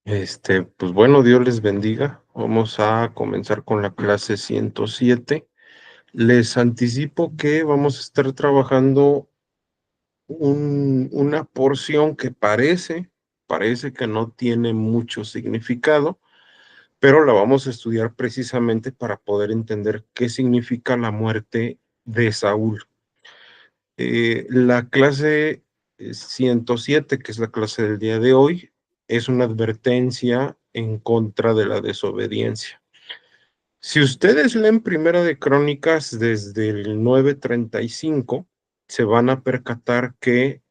Pues bueno, Dios les bendiga. Vamos a comenzar con la clase 107. Les anticipo que vamos a estar trabajando una porción que parece que no tiene mucho significado, pero la vamos a estudiar precisamente para poder entender qué significa la muerte de Saúl. La clase 107, que es la clase del día de hoy, es una advertencia en contra de la desobediencia. Si ustedes leen Primera de Crónicas desde el 9:35, se van a percatar que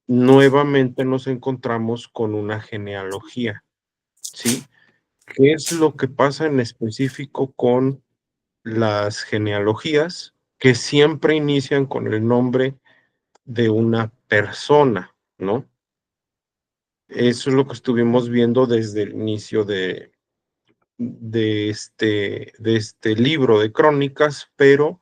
nuevamente nos encontramos con una genealogía, ¿sí? ¿Qué es lo que pasa en específico con las genealogías? Que siempre inician con el nombre de una persona, ¿no? Eso es lo que estuvimos viendo desde el inicio de este libro de crónicas, pero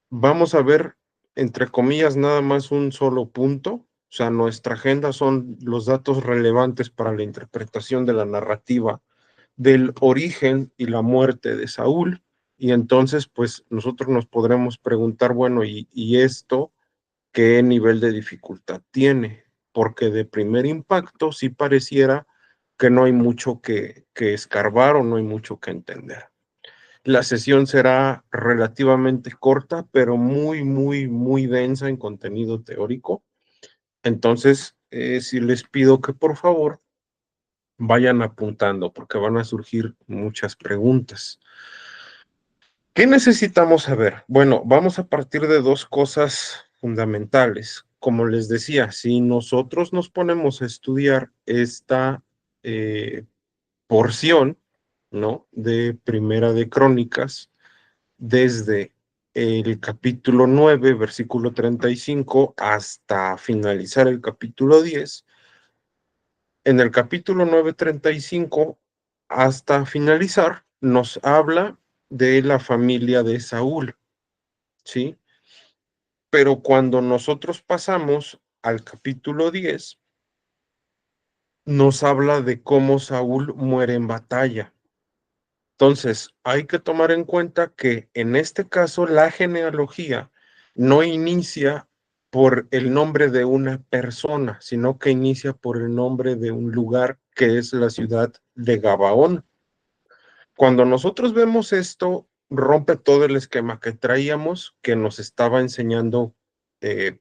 vamos a ver, entre comillas, nada más un solo punto. O sea, nuestra agenda son los datos relevantes para la interpretación de la narrativa del origen y la muerte de Saúl. Y entonces, pues nosotros nos podremos preguntar, bueno, ¿y esto qué nivel de dificultad tiene? Porque de primer impacto sí pareciera que no hay mucho que escarbar o no hay mucho que entender. La sesión será relativamente corta, pero muy, muy, muy densa en contenido teórico. Entonces, sí les pido que por favor vayan apuntando, porque van a surgir muchas preguntas. ¿Qué necesitamos saber? Bueno, vamos a partir de dos cosas fundamentales. Como les decía, si nosotros nos ponemos a estudiar esta eh, porción, ¿no? De Primera de Crónicas, desde el capítulo 9, versículo 35, hasta finalizar el capítulo 10. En el capítulo 9, 35, hasta finalizar, nos habla de la familia de Saúl, ¿sí? Pero cuando nosotros pasamos al capítulo 10, nos habla de cómo Saúl muere en batalla. Entonces, hay que tomar en cuenta que en este caso la genealogía no inicia por el nombre de una persona, sino que inicia por el nombre de un lugar que es la ciudad de Gabaón. Cuando nosotros vemos esto, rompe todo el esquema que traíamos, que nos estaba enseñando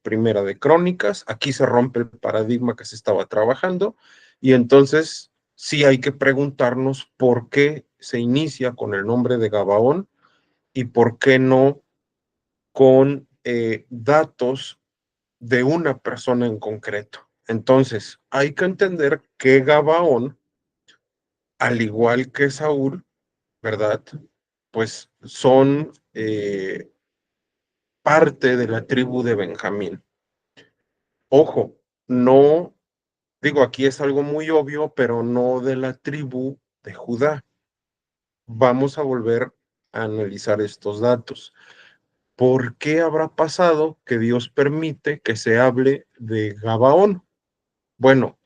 Primera de Crónicas. Aquí se rompe el paradigma que se estaba trabajando y entonces sí hay que preguntarnos por qué se inicia con el nombre de Gabaón y por qué no con datos de una persona en concreto. Entonces, hay que entender que Gabaón, al igual que Saúl, ¿verdad? Pues son parte de la tribu de Benjamín. Ojo, no, digo, aquí es algo muy obvio, pero no de la tribu de Judá. Vamos a volver a analizar estos datos. ¿Por qué habrá pasado que Dios permite que se hable de Gabaón? Bueno,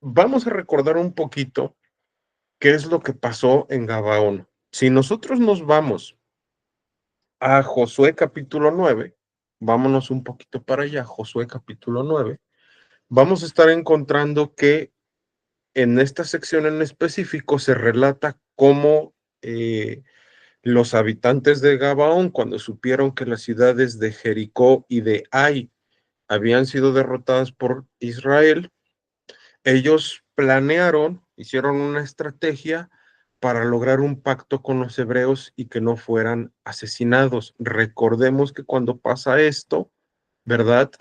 vamos a recordar un poquito qué es lo que pasó en Gabaón. Si nosotros nos vamos a Josué capítulo 9, vámonos un poquito para allá, Josué capítulo 9, vamos a estar encontrando que en esta sección en específico se relata cómo los habitantes de Gabaón, cuando supieron que las ciudades de Jericó y de Ai habían sido derrotadas por Israel, ellos planearon, hicieron una estrategia para lograr un pacto con los hebreos y que no fueran asesinados. Recordemos que cuando pasa esto, ¿verdad?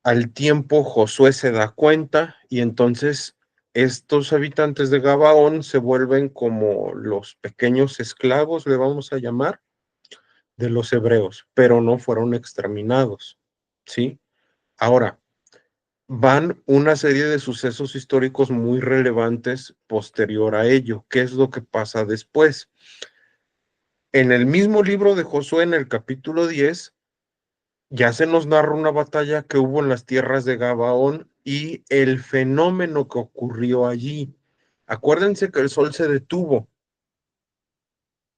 Al tiempo Josué se da cuenta y entonces estos habitantes de Gabaón se vuelven como los pequeños esclavos, le vamos a llamar, de los hebreos, pero no fueron exterminados, ¿sí? Ahora, van una serie de sucesos históricos muy relevantes posterior a ello. ¿Qué es lo que pasa después? En el mismo libro de Josué, en el capítulo 10, ya se nos narra una batalla que hubo en las tierras de Gabaón y el fenómeno que ocurrió allí. Acuérdense que el sol se detuvo.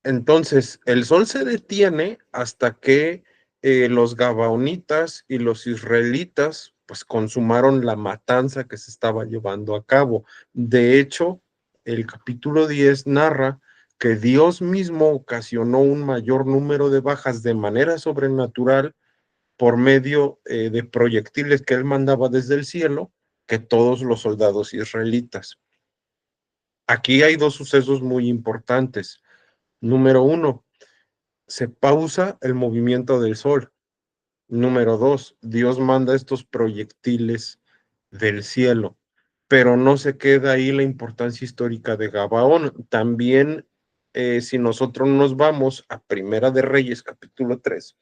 Entonces, el sol se detiene hasta que los gabaonitas y los israelitas pues consumaron la matanza que se estaba llevando a cabo. De hecho, el capítulo 10 narra que Dios mismo ocasionó un mayor número de bajas de manera sobrenatural por medio de proyectiles que él mandaba desde el cielo que todos los soldados israelitas. Aquí hay dos sucesos muy importantes. Número uno, se pausa el movimiento del sol. Número dos, Dios manda estos proyectiles del cielo, pero no se queda ahí la importancia histórica de Gabaón. También, si nosotros nos vamos a Primera de Reyes, capítulo 3,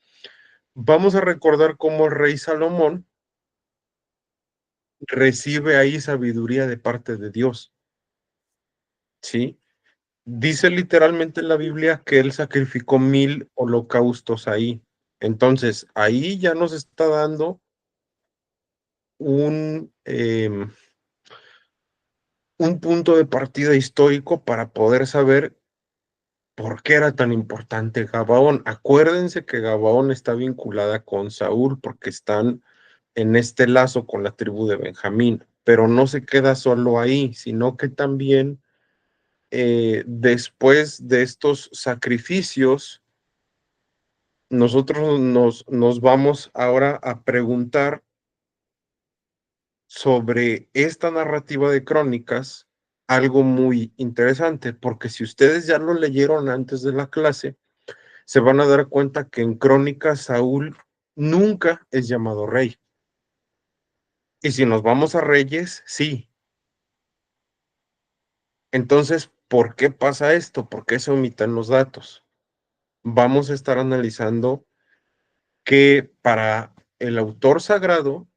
vamos a recordar cómo el rey Salomón recibe ahí sabiduría de parte de Dios, ¿sí? Dice literalmente en la Biblia que él sacrificó 1000 holocaustos ahí. Entonces, ahí ya nos está dando un punto de partida histórico para poder saber por qué era tan importante Gabaón. Acuérdense que Gabaón está vinculada con Saúl porque están en este lazo con la tribu de Benjamín, pero no se queda solo ahí, sino que también después de estos sacrificios, nosotros nos vamos ahora a preguntar sobre esta narrativa de Crónicas algo muy interesante, porque si ustedes ya lo leyeron antes de la clase, se van a dar cuenta que en Crónicas Saúl nunca es llamado rey. Y si nos vamos a Reyes, sí. Entonces, ¿por qué pasa esto? ¿Por qué se omitan los datos? Vamos a estar analizando que para el autor sagrado,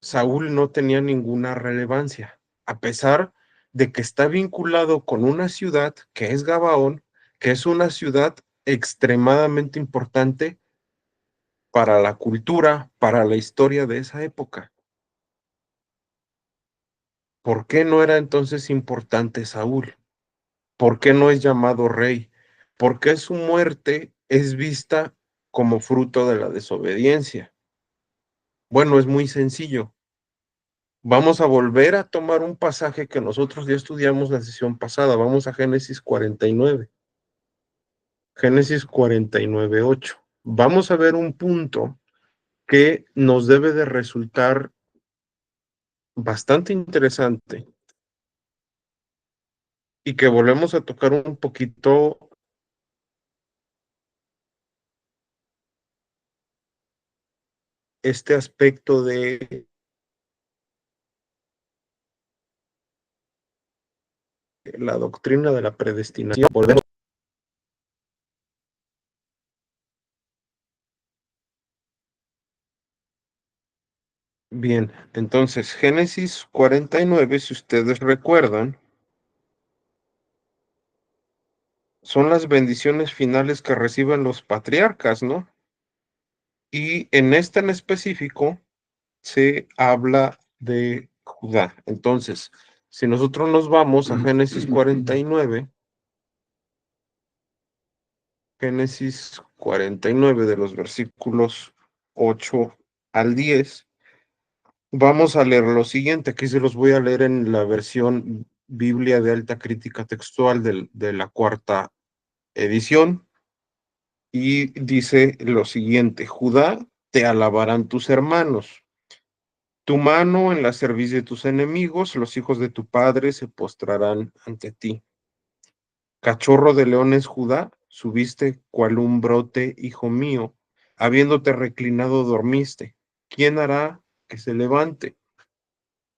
Saúl no tenía ninguna relevancia, a pesar de que está vinculado con una ciudad que es Gabaón, que es una ciudad extremadamente importante para la cultura, para la historia de esa época. ¿Por qué no era entonces importante Saúl? ¿Por qué no es llamado rey? ¿Por qué su muerte es vista como fruto de la desobediencia? Bueno, es muy sencillo. Vamos a volver a tomar un pasaje que nosotros ya estudiamos la sesión pasada. Vamos a Génesis 49. Génesis 49, 8. Vamos a ver un punto que nos debe de resultar bastante interesante y que volvemos a tocar un poquito este aspecto de la doctrina de la predestinación. Volvemos. Bien, entonces Génesis 49, si ustedes recuerdan, son las bendiciones finales que reciben los patriarcas, ¿no? Y en esta en específico se habla de Judá. Entonces, si nosotros nos vamos a Génesis 49, Génesis 49 de los versículos 8 al 10, vamos a leer lo siguiente. Aquí se los voy a leer en la versión Biblia de alta crítica textual de la cuarta edición. Y dice lo siguiente: Judá, te alabarán tus hermanos. Tu mano en la cerviz de tus enemigos, los hijos de tu padre se postrarán ante ti. Cachorro de leones, Judá, subiste cual un brote, hijo mío, habiéndote reclinado dormiste. ¿Quién hará que se levante?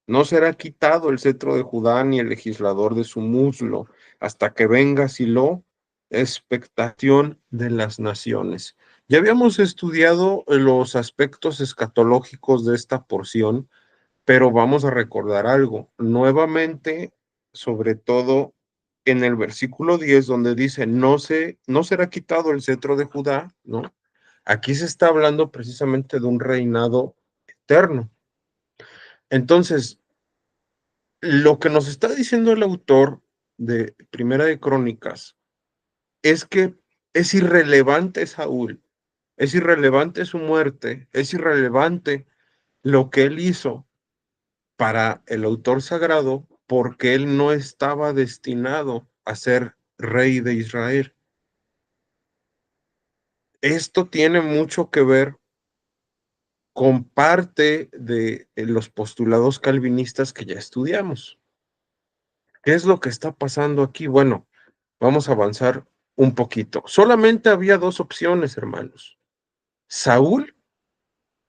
No será quitado el cetro de Judá ni el legislador de su muslo, hasta que venga Silo, expectación de las naciones. Ya habíamos estudiado los aspectos escatológicos de esta porción, pero vamos a recordar algo. Nuevamente, sobre todo en el versículo 10, donde dice, no será quitado el cetro de Judá, ¿no? Aquí se está hablando precisamente de un reinado eterno. Entonces, lo que nos está diciendo el autor de Primera de Crónicas es que es irrelevante Saúl, es irrelevante su muerte, es irrelevante lo que él hizo para el autor sagrado porque él no estaba destinado a ser rey de Israel. Esto tiene mucho que ver con parte de los postulados calvinistas que ya estudiamos. ¿Qué es lo que está pasando aquí? Bueno, vamos a avanzar un poquito. Solamente había dos opciones, hermanos. Saúl,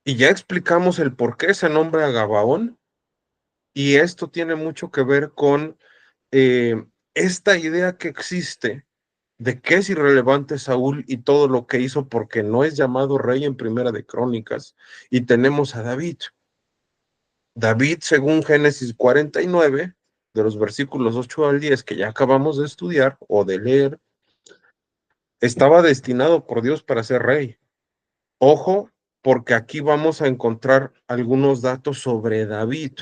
y ya explicamos el por qué se nombra a Gabaón, y esto tiene mucho que ver con esta idea que existe de que es irrelevante Saúl y todo lo que hizo porque no es llamado rey en Primera de Crónicas, y tenemos a David. David, según Génesis 49, de los versículos 8 al 10, que ya acabamos de estudiar o de leer, estaba destinado por Dios para ser rey. Ojo, porque aquí vamos a encontrar algunos datos sobre David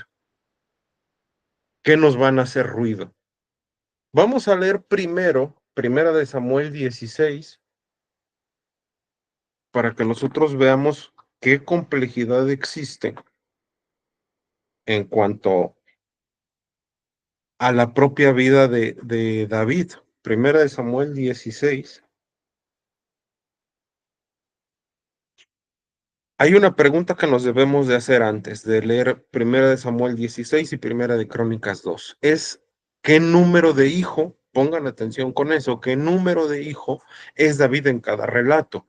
que nos van a hacer ruido. Vamos a leer primero, Primera de Samuel 16, para que nosotros veamos qué complejidad existe en cuanto a la propia vida de David. Primera de Samuel 16. Hay una pregunta que nos debemos de hacer antes de leer Primera de Samuel 16 y Primera de Crónicas 2. Es ¿qué número de hijo, pongan atención con eso, qué número de hijo es David en cada relato?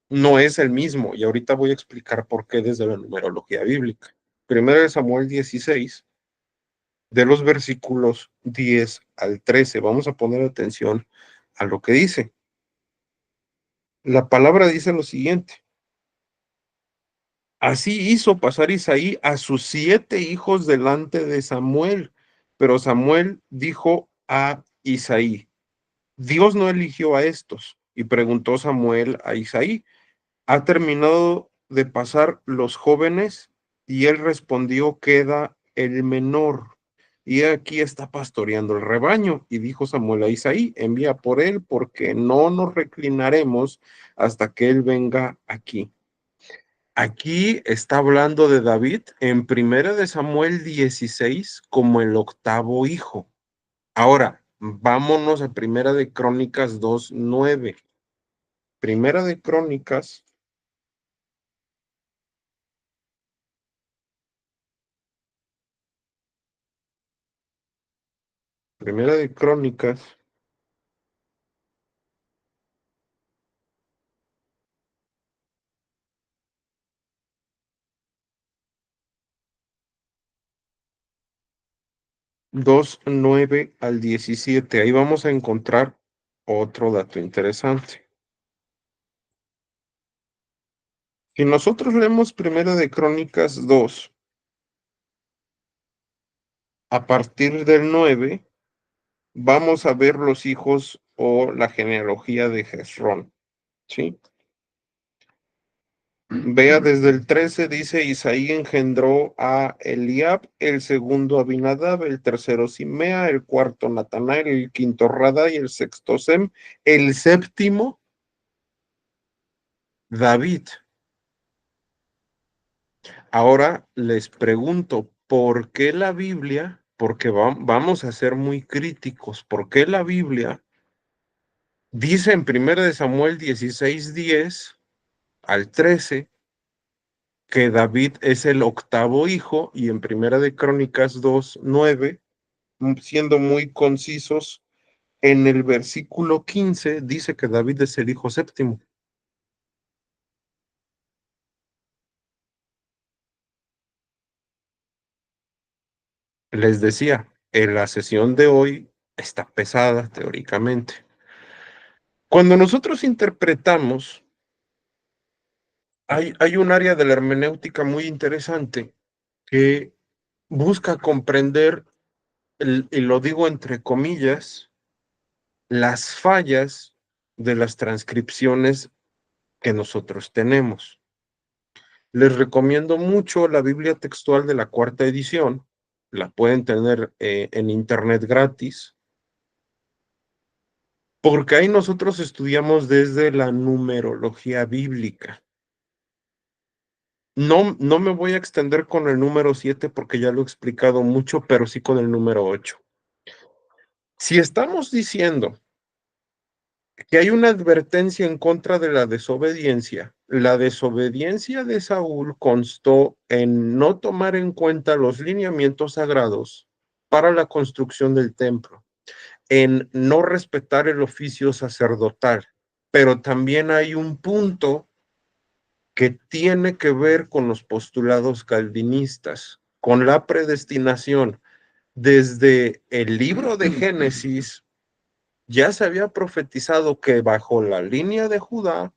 No es el mismo, y ahorita voy a explicar por qué desde la numerología bíblica. Primera de Samuel 16, de los versículos 10 al 13. Vamos a poner atención a lo que dice. La palabra dice lo siguiente. Así hizo pasar Isaí a sus 7 hijos delante de Samuel, pero Samuel dijo a Isaí, Dios no eligió a estos. Y preguntó Samuel a Isaí, ¿ha terminado de pasar los jóvenes? Y él respondió, queda el menor. Y aquí está pastoreando el rebaño. Y dijo Samuel a Isaí, envía por él, porque no nos reclinaremos hasta que él venga aquí. Aquí está hablando de David en Primera de Samuel 16 como el octavo hijo. Ahora, vámonos a Primera de Crónicas 2:9. Primera de Crónicas, Primera de Crónicas 2:9 al 17. Ahí vamos a encontrar otro dato interesante. Si nosotros leemos Primera de Crónicas 2, a partir del 9, vamos a ver los hijos o la genealogía de Jezrón, ¿sí? Vea desde el 13, dice, Isaí engendró a Eliab, el segundo Abinadab, el tercero Simea, el cuarto Natanael, el quinto Rada y el sexto Sem, el séptimo David. Ahora les pregunto, ¿por qué la Biblia? Porque vamos a ser muy críticos. ¿Por qué la Biblia dice en 1 de Samuel 16:10 al 13 que David es el octavo hijo y en Primera de Crónicas 2:9, siendo muy concisos, en el versículo 15 dice que David es el hijo séptimo? Les decía, en la sesión de hoy está pesada teóricamente. Cuando nosotros interpretamos, hay un área de la hermenéutica muy interesante que busca comprender, y lo digo entre comillas, las fallas de las transcripciones que nosotros tenemos. Les recomiendo mucho la Biblia textual de la cuarta edición. La pueden tener en internet gratis, porque ahí nosotros estudiamos desde la numerología bíblica. No, no me voy a extender con el número 7 porque ya lo he explicado mucho, pero sí con el número 8. Si estamos diciendo que hay una advertencia en contra de la desobediencia de Saúl constó en no tomar en cuenta los lineamientos sagrados para la construcción del templo, en no respetar el oficio sacerdotal, pero también hay un punto que tiene que ver con los postulados calvinistas, con la predestinación. Desde el libro de Génesis ya se había profetizado que bajo la línea de Judá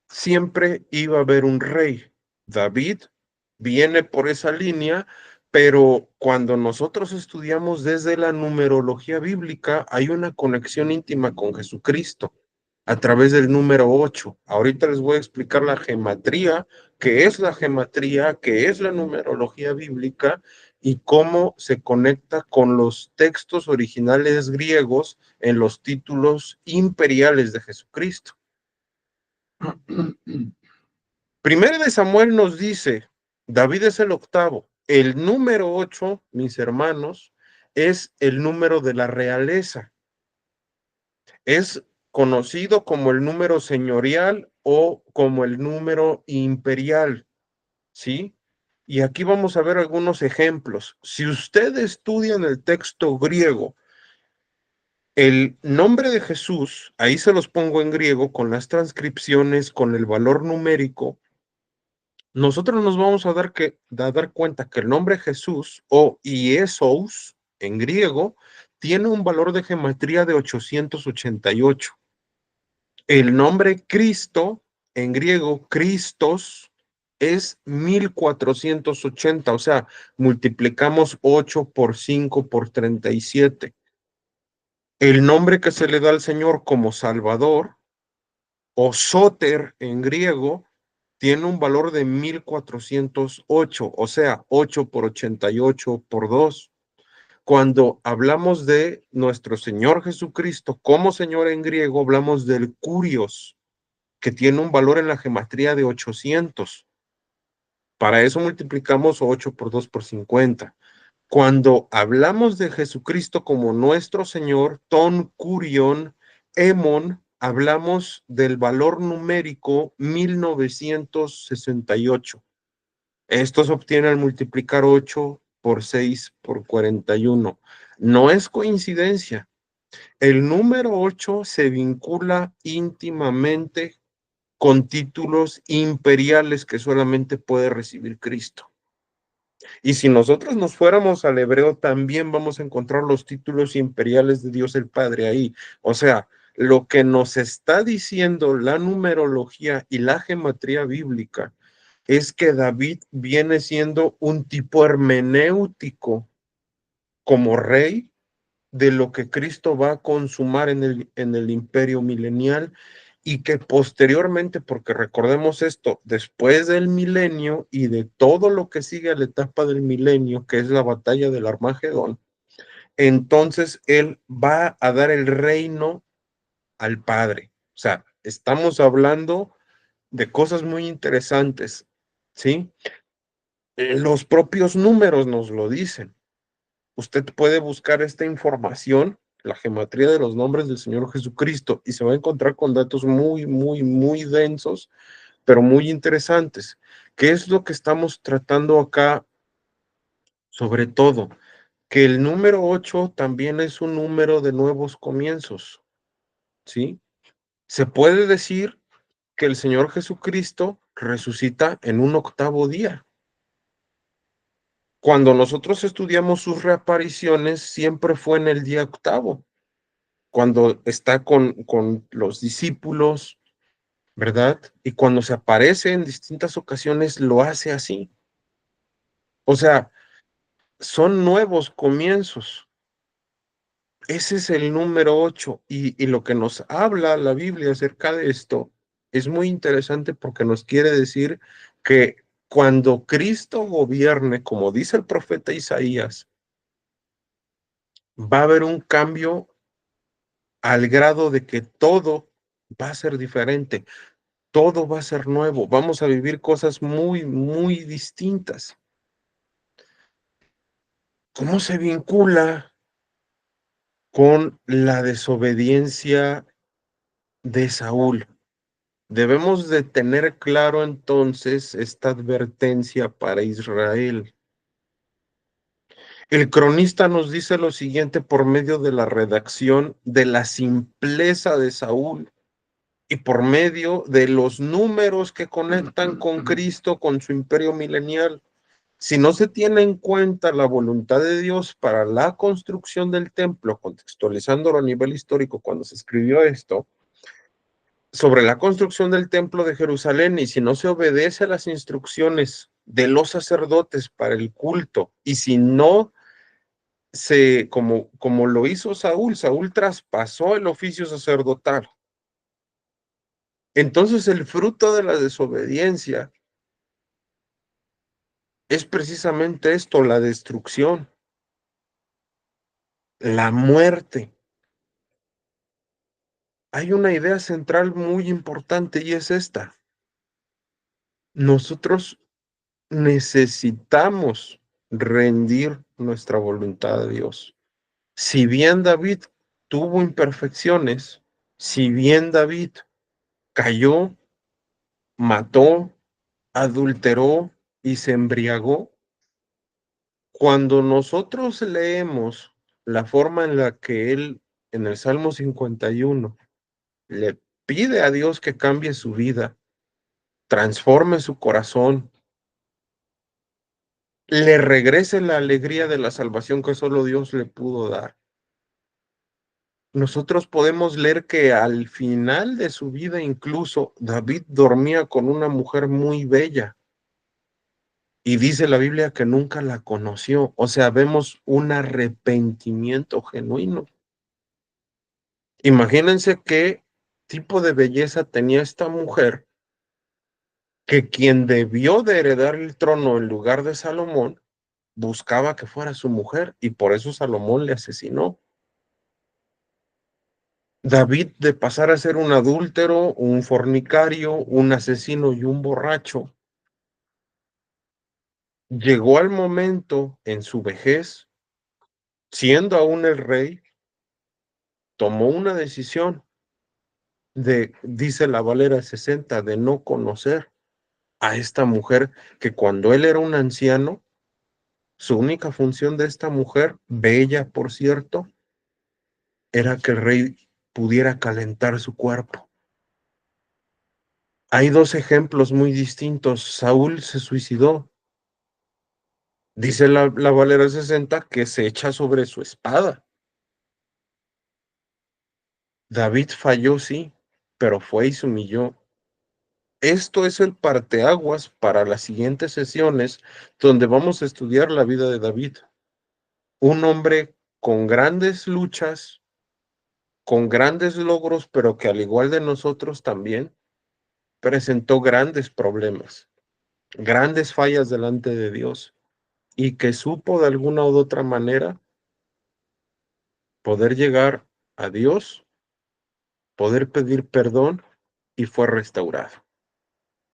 siempre iba a haber un rey. David viene por esa línea, pero cuando nosotros estudiamos desde la numerología bíblica, hay una conexión íntima con Jesucristo a través del número 8. Ahorita les voy a explicar la gematría, qué es la gematría, qué es la numerología bíblica y cómo se conecta con los textos originales griegos en los títulos imperiales de Jesucristo. Primero de Samuel nos dice, David es el octavo. El número 8, mis hermanos, es el número de la realeza. Es conocido como el número señorial o como el número imperial, ¿sí? Y aquí vamos a ver algunos ejemplos. Si usted estudia en el texto griego el nombre de Jesús, ahí se los pongo en griego con las transcripciones, con el valor numérico, nosotros nos vamos a dar cuenta que el nombre Jesús o Iesos en griego tiene un valor de gematría de 888. El nombre Cristo en griego, Christos, es 1480, o sea, multiplicamos 8 por 5 por 37. El nombre que se le da al Señor como Salvador o Soter en griego tiene un valor de 1408, o sea, 8 por 88 por 2. Cuando hablamos de nuestro Señor Jesucristo como Señor en griego, hablamos del Curios, que tiene un valor en la gematría de 800. Para eso multiplicamos 8 por 2 por 50. Cuando hablamos de Jesucristo como nuestro Señor, ton curion, emon, hablamos del valor numérico 1968. Esto se obtiene al multiplicar 8 por 6 por 41. No es coincidencia. El número 8 se vincula íntimamente con títulos imperiales que solamente puede recibir Cristo. Y si nosotros nos fuéramos al hebreo, también vamos a encontrar los títulos imperiales de Dios el Padre ahí. O sea, lo que nos está diciendo la numerología y la gematría bíblica es que David viene siendo un tipo hermenéutico como rey de lo que Cristo va a consumar en el imperio milenial y que posteriormente, porque recordemos esto, después del milenio y de todo lo que sigue a la etapa del milenio, que es la batalla del Armagedón, entonces él va a dar el reino al Padre. O sea, estamos hablando de cosas muy interesantes, ¿sí? Los propios números nos lo dicen. Usted puede buscar esta información, la gematría de los nombres del Señor Jesucristo, y se va a encontrar con datos muy, muy, muy densos, pero muy interesantes. ¿Qué es lo que estamos tratando acá? Sobre todo, que el número 8 también es un número de nuevos comienzos, ¿sí? Se puede decir que el Señor Jesucristo resucita en un octavo día. Cuando nosotros estudiamos sus reapariciones, siempre fue en el día octavo, cuando está con los discípulos, ¿verdad? Y cuando se aparece en distintas ocasiones, lo hace así. O sea, son nuevos comienzos. Ese es el número 8 y lo que nos habla la Biblia acerca de esto es muy interesante porque nos quiere decir que cuando Cristo gobierne, como dice el profeta Isaías, va a haber un cambio al grado de que todo va a ser diferente, todo va a ser nuevo, vamos a vivir cosas muy, muy distintas. ¿Cómo se vincula con la desobediencia de Saúl? Debemos de tener claro entonces esta advertencia para Israel. El cronista nos dice lo siguiente por medio de la redacción de la simpleza de Saúl y por medio de los números que conectan con Cristo, con su imperio milenial. Si no se tiene en cuenta la voluntad de Dios para la construcción del templo, contextualizándolo a nivel histórico cuando se escribió esto, sobre la construcción del templo de Jerusalén, y si no se obedece a las instrucciones de los sacerdotes para el culto, y si no como lo hizo Saúl, Saúl traspasó el oficio sacerdotal. Entonces el fruto de la desobediencia es precisamente esto, la destrucción, la muerte. Hay una idea central muy importante y es esta. Nosotros necesitamos rendir nuestra voluntad a Dios. Si bien David tuvo imperfecciones, si bien David cayó, mató, adulteró y se embriagó, cuando nosotros leemos la forma en la que él en el Salmo 51 le pide a Dios que cambie su vida, transforme su corazón, le regrese la alegría de la salvación que solo Dios le pudo dar. Nosotros podemos leer que al final de su vida incluso David dormía con una mujer muy bella y dice la Biblia que nunca la conoció. O sea, vemos un arrepentimiento genuino. Imagínense qué tipo de belleza tenía esta mujer, que quien debió de heredar el trono en lugar de Salomón buscaba que fuera su mujer y por eso Salomón le asesinó. David, de pasar a ser un adúltero, un fornicario, un asesino y un borracho, llegó al momento en su vejez, siendo aún el rey, tomó una decisión dice la Valera 60, de no conocer a esta mujer, que cuando él era un anciano, su única función de esta mujer, bella por cierto, era que el rey pudiera calentar su cuerpo. Hay dos ejemplos muy distintos. Saúl se suicidó. Dice la Valera 60 que se echa sobre su espada. David falló, sí, pero fue y se humilló. Esto es el parteaguas para las siguientes sesiones donde vamos a estudiar la vida de David. Un hombre con grandes luchas, con grandes logros, pero que al igual de nosotros también presentó grandes problemas, grandes fallas delante de Dios, y que supo de alguna u otra manera poder llegar a Dios, poder pedir perdón y fue restaurado.